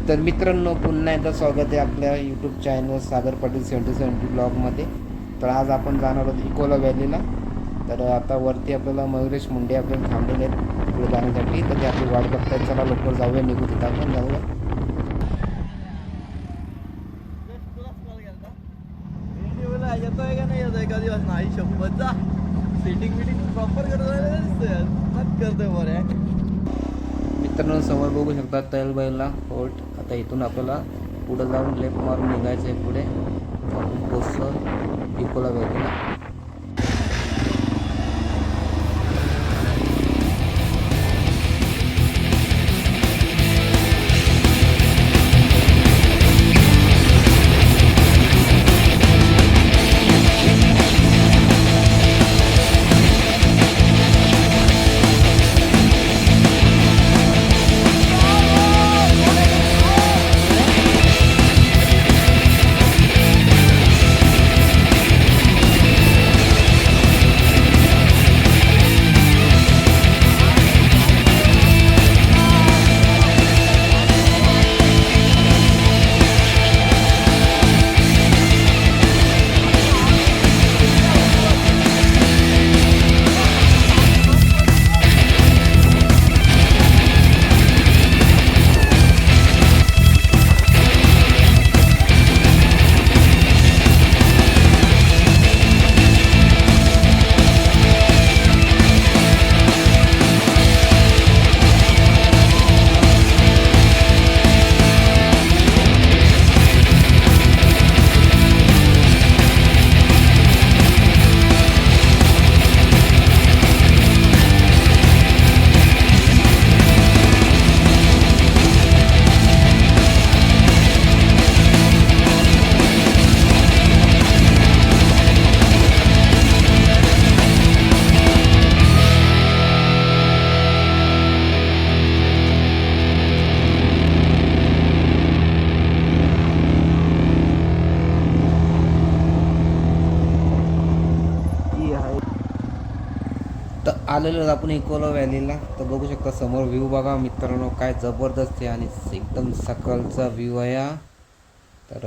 तर मित्रांनो, पुन्हा एकदा स्वागत आहे आपल्या यूट्यूब चॅनल सागर पाटील 7070 ब्लॉगमध्ये. तर आज आपण जाणार आहोत इकोला व्हॅलीला. तर आता वरती आपल्याला मयुरेश मुंडे आपल्याला थांबलेले आहेत पुढे जाण्यासाठी. तर ते आपली वाट बघतायत. चला लवकर जाऊया, निघू तिथं आपण जाऊया. येतोय का नाही येतोय एका दिवस नाही शपथ जा सेटिंग बिटिंग प्रॉपर करतोय बरं. मित्रांनो, समोर बघू शकता तैलबैला फोर्ट. आता इथून आपल्याला पुढे जाऊन लेफ्ट मारून निघायचं आहे पुढे. आपण पोचलो इकोला व्हॅलीला. तर आलेलो आपण इकोला व्हॅलीला. तर बघू शकता समोर व्ह्यू बघा मित्रांनो, काय जबरदस्त आहे आणि एकदम सकाळचा व्ह्यू आहे हा. तर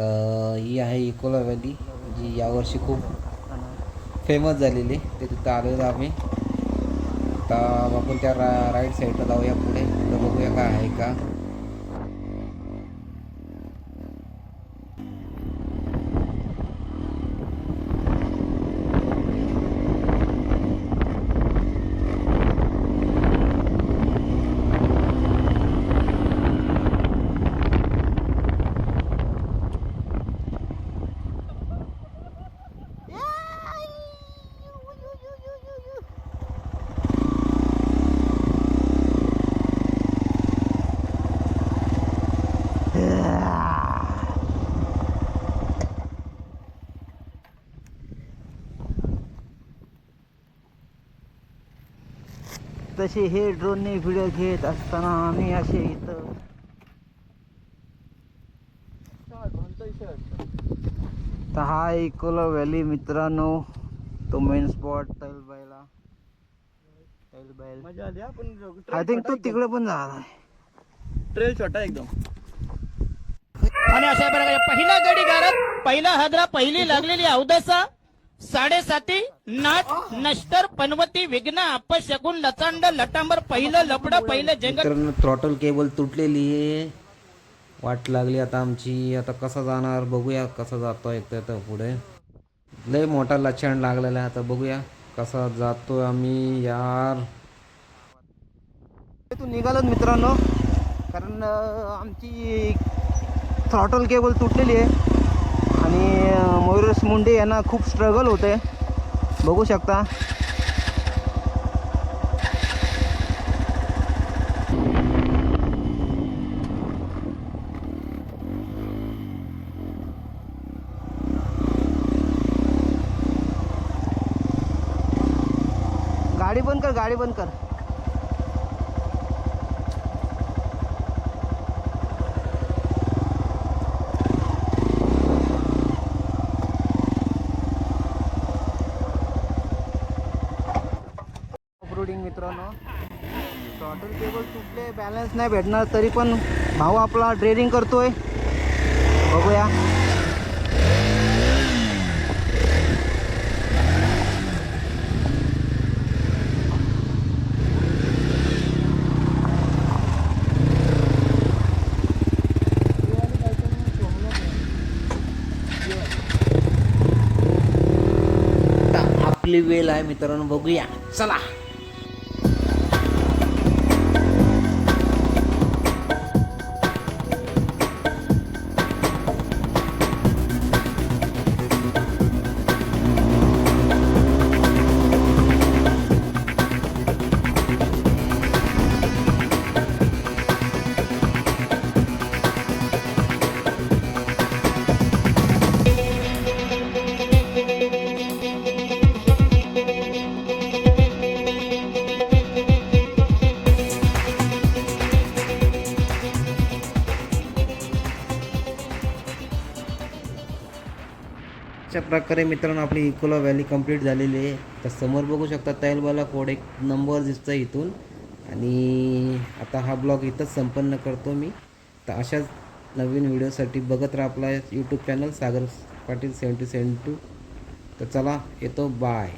ही आहे इकोला व्हॅली, जी यावर्षी खूप फेमस झालेली. ते तिथं आलेलो आम्ही. आता आपण त्या राईट साईडला जाऊया पुढे. तर बघूया काय आहे का. तसे हे ड्रोनने व्हिडिओ घेत असताना आम्ही असे इथं तर हा इकोला व्हॅली मित्रांनो, तो मेन स्पॉट तैलबैला. मजा आली. आपण आय थिंक तो तिकडे पण झाला. ट्रेल छोटा एकदम. आणि अशा प्रकारे पहिला गडी गारत, पहिला हादरा, पहिली लागलेली अवदसा, 7:30 नाच नष्टर पनवती विघ्न अपशगुन लचांड लटांबर, पहिलं लपड, पहिलं जंगल. मित्रांनो, थ्रॉटल केबल तुटलेली आहे. वाट लागली आता आमची. आता कसं जाणार बघूया, कसं जातो एकतर पुढे. लय मोठा लचण लागलेला आहे. आता बघूया कसा जातोय आम्ही यार. तू निघालो मित्रांनो, कारण आमची थ्रॉटल केबल तुटलेली आहे आणि मयुरेश मुंडे यांना खूप स्ट्रगल होते, बघू शकता. गाडी बंद कर, गाडी बंद कर. मित्रांनो, टॉटल केबल तुटले, बॅलन्स नाही भेटणार, तरी पण भाऊ आपला ड्रेनिंग करतोय, बघूया. आता आपली वेळ आहे मित्रांनो, बघूया चला. अशा प्रकारे मित्रांनो आपली इकोला व्हॅली कंप्लीट झालेली आहे. तर समोर बघू शकता तैलबाला कोड एक नंबर दिसतं इथून. आणि आता हा ब्लॉग इथंच संपन्न करतो मी. तर अशाच नवीन व्हिडिओसाठी बघत राहा आपला यूट्यूब चॅनल सागर पाटील 7072. तर चला येतो, बाय.